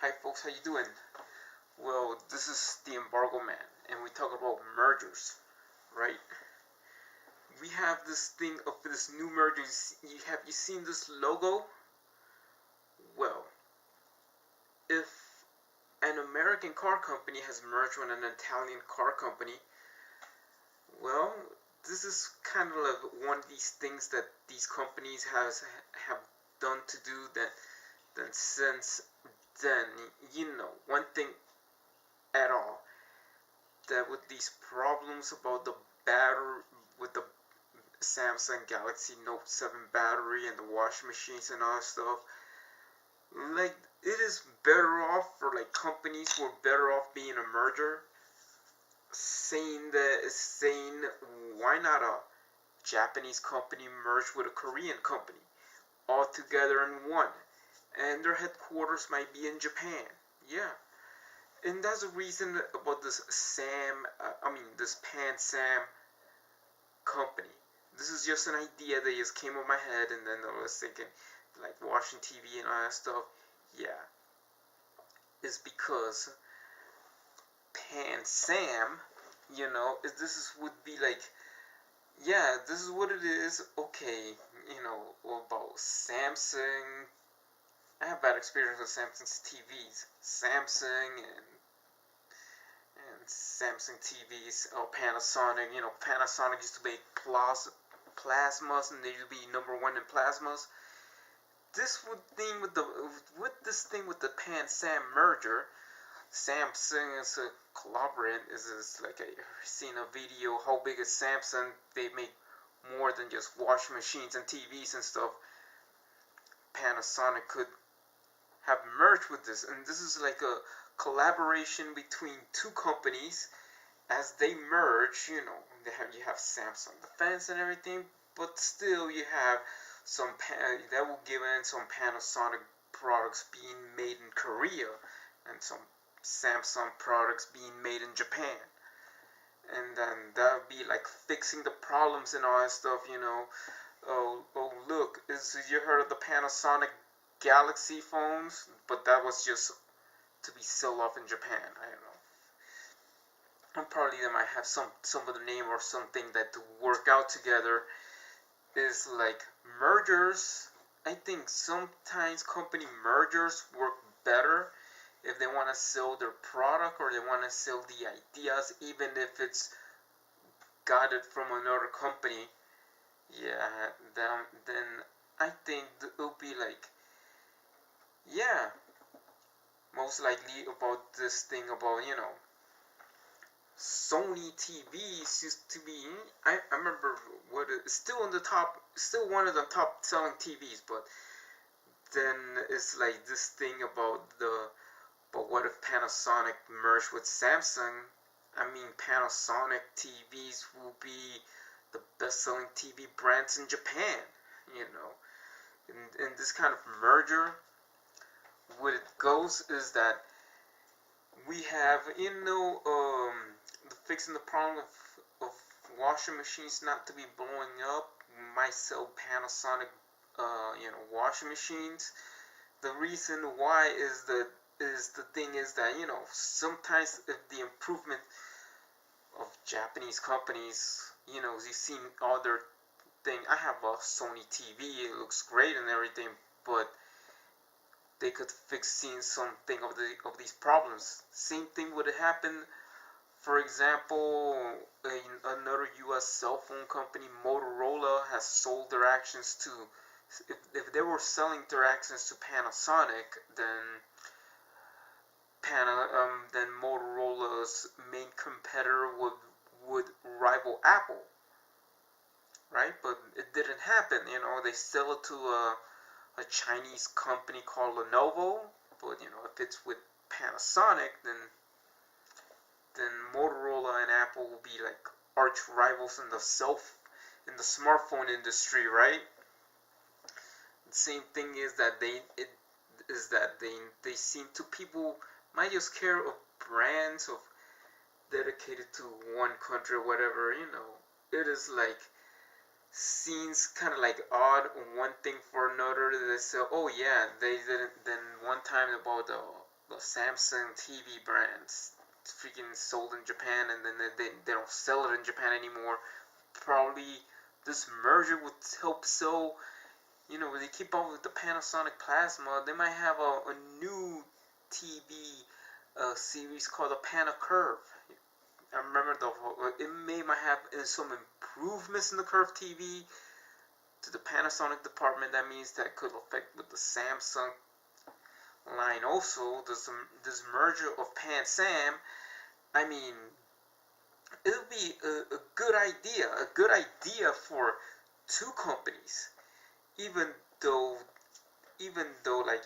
Hi folks, how you doing? Well, this is the Embargo Man, and we talk about mergers, right? We have this thing of this new merger. Have you seen this logo? Well, if an American car company has merged with an Italian car company, well, this is kind of like one of these things that these companies have done to do that since then. One thing at all, that with these problems about the battery, with the Samsung Galaxy Note 7 battery and the washing machines and all that stuff, like, it is better off for like companies who are better off being a merger, saying why not a Japanese company merge with a Korean company all together in one, and their headquarters might be in Japan. Yeah. And that's the reason about this PanSam company. This is just an idea that just came on my head, and then I was thinking, like watching TV and all that stuff. Yeah, it's because PanSam, would be like, yeah, this is what it is. Okay, about Samsung. I have bad experience with Samsung's TVs. And Samsung TVs, or Panasonic. Panasonic used to make plasmas, and they used to be number one in plasmas. This thing with the PanSam merger, Samsung is a collaborant. Is like seen a video how big is Samsung? They make more than just washing machines and TVs and stuff. Panasonic could have merged with this, and this is like a collaboration between two companies. As they merge, you have Samsung Defense and everything, but still you have that will give in some Panasonic products being made in Korea and some Samsung products being made in Japan. And then that would be like fixing the problems and all that stuff. Oh look, you heard of the Panasonic Galaxy phones? But that was just to be sold off in Japan. I don't know. And probably they might have some of the name or something that to work out together. Is like mergers. I think sometimes company mergers work better if they want to sell their product or they want to sell the ideas, even if it's got it from another company. Yeah, then I think it'll be like, yeah, most likely about this thing about, Sony TVs used to be, I remember still one of the top selling TVs, but then it's like this thing but what if Panasonic merged with Samsung? I mean, Panasonic TVs will be the best selling TV brands in Japan, you know. In this kind of merger, what it goes is that we have, fixing the problem of washing machines not to be blowing up. We might sell Panasonic, washing machines. The reason why is that sometimes if the improvement of Japanese companies, you've seen other thing. I have a Sony TV. It looks great and everything, but they could fix something of these problems. Same thing would happen. For example, another U.S. cell phone company, Motorola, has sold their actions to. If they were selling their actions to Panasonic, then Motorola's main competitor would rival Apple, right? But it didn't happen. They sell it to a Chinese company called Lenovo. But if it's with Panasonic, then Motorola and Apple will be like arch rivals in the smartphone industry, right? The same thing is that they seem to people might just care of brands of dedicated to one country or whatever. It is like seems kind of like odd one thing for another. They say, oh yeah, they didn't. Then one time about the Samsung TV brands freaking sold in Japan, and then they don't sell it in Japan anymore. Probably this merger would help sell. They keep on with the Panasonic Plasma. They might have a new TV series called the Pana Curve. I remember might have some improvements in the Curve TV to the Panasonic department. That means that could affect with the Samsung line also. This merger of PanSam. I mean, it would be a good idea for two companies. Even though like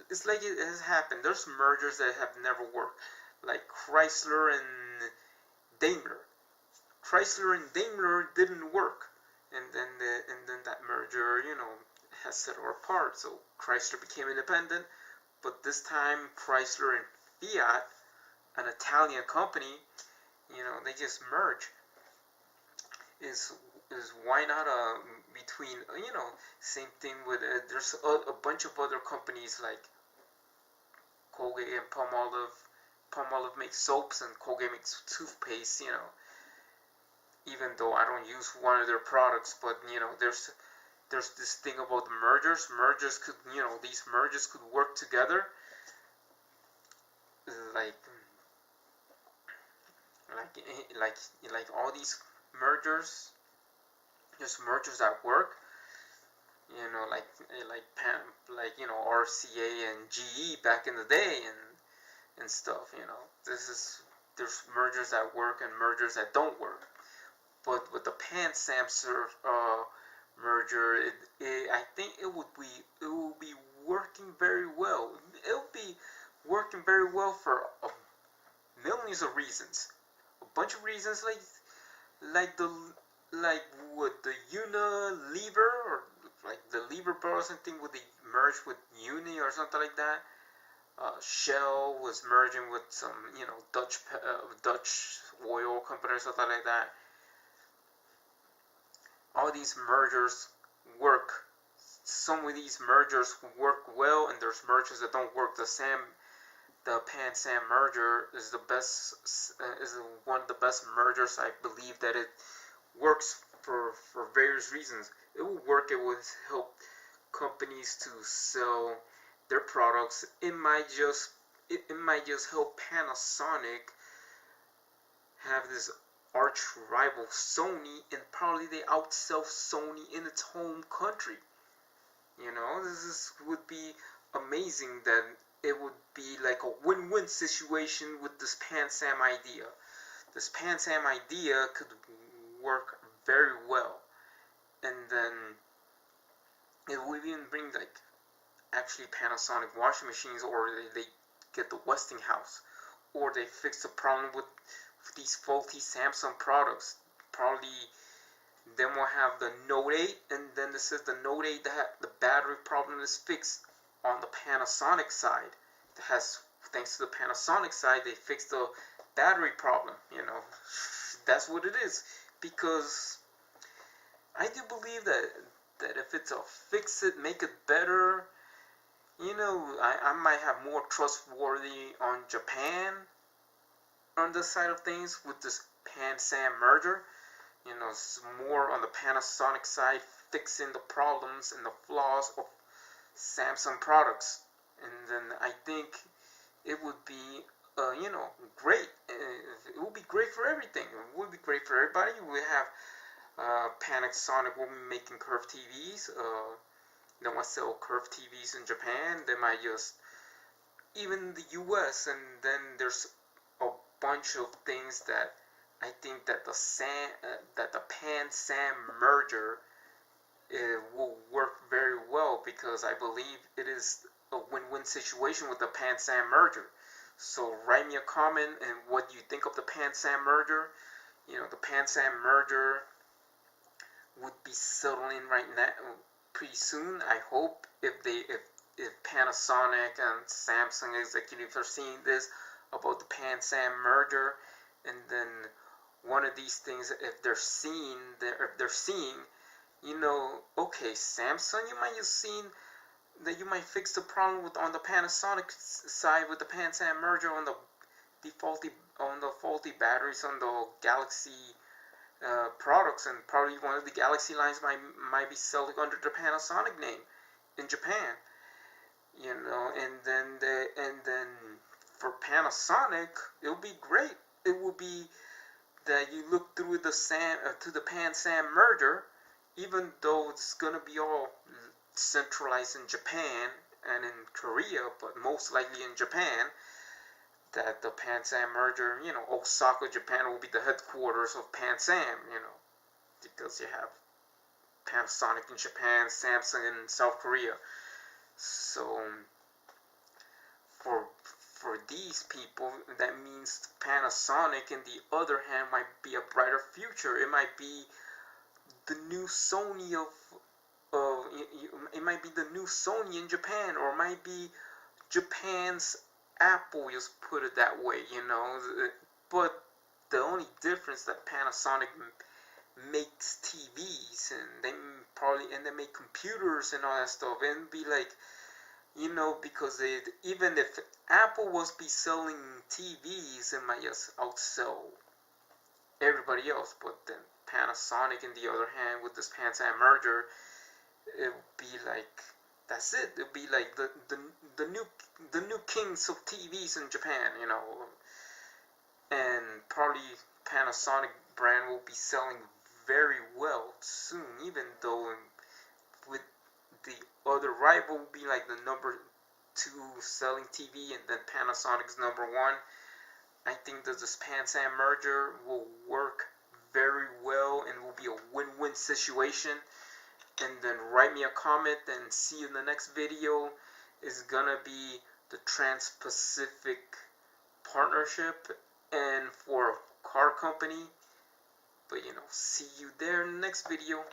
it's like it has happened. There's mergers that have never worked, like Chrysler and Daimler. Chrysler and Daimler didn't work, and then that merger, has set her apart. So Chrysler became independent, but this time Chrysler and Fiat, an Italian company, they just merge. Is why not between same thing with there's a bunch of other companies like Colgate and Palmolive. Palmolive makes soaps and Colgate makes toothpaste. Even though I don't use one of their products, but there's this thing about the mergers. Mergers could these mergers could work together. Like all these mergers, just mergers that work. RCA and GE back in the day and stuff. There's mergers that work and mergers that don't work. But with the PanSam merger, I think it will be working very well. It will be working very well for millions of reasons. A bunch of reasons like with the Unilever, or like the Lever Brothers, I think would they merge with Uni or something like that. Shell was merging with some Dutch oil company or something like that. All these mergers work. Some of these mergers work well, and there's mergers that don't work. The PanSam merger is one of the best mergers. I believe that it works for various reasons. It will work. It will help companies to sell their products. It might just help Panasonic have this arch rival Sony, and probably they outsell Sony in its home country. This would be amazing. That it would be like a win-win situation with this PanSam idea. This PanSam idea could work very well, and then it would even bring actually Panasonic washing machines, or they get the Westinghouse, or they fix the problem with these faulty Samsung products. Probably then we'll have the Note 8, and then this is the Note 8 that the battery problem is fixed on the Panasonic side. Thanks to the Panasonic side, they fixed the battery problem. That's what it is. Because I do believe that if it's a fix it, make it better, I might have more trustworthy on Japan on this side of things with this PanSam merger. It's more on the Panasonic side, fixing the problems and the flaws of Samsung products. And then I think it would be great. It would be great for everything. It would be great for everybody. We have Panasonic will be making curved TVs. They want to sell curved TVs in Japan. They might just even the U.S. And then there's a bunch of things that I think that the PanSam merger will work very well, because I believe it is a win-win situation with the PanSam merger. So write me a comment and what you think of the PanSam merger. The PanSam merger would be settling right now pretty soon. I hope if Panasonic and Samsung executives are seeing this about the PanSam merger, and then one of these things, if they're seeing, okay, Samsung, you might have seen that you might fix the problem with on the Panasonic side with the PanSam Merger on the faulty batteries on the Galaxy products, and probably one of the Galaxy lines might be selling under the Panasonic name in Japan. And then for Panasonic, it'll be great. It will be that you look through to the PanSam Merger, even though it's gonna be all centralized in Japan and in Korea, but most likely in Japan, that the PanSam Merger, Osaka, Japan will be the headquarters of PanSam, because you have Panasonic in Japan, Samsung in South Korea. So for these people, that means Panasonic, on the other hand, might be a brighter future. It might be the new Sony it might be the new Sony in Japan, or it might be Japan's Apple, just put it that way, But the only difference that Panasonic makes TVs, and they make computers and all that stuff, and it'd be like, because even if Apple was be selling TVs, it might just outsell everybody else. But then Panasonic, on the other hand, with this PanSam Merger, it would be like, that's it. It would be like the new kings of TVs in Japan, and probably Panasonic brand will be selling very well soon, even though with the other rival will be like the number 2 selling TV, and then Panasonic's number 1. I think that this PanSam Merger will work very well and will be a win-win situation. And then write me a comment and see you in the next video. Is gonna be the Trans-Pacific Partnership, and for a car company. But see you there in the next video.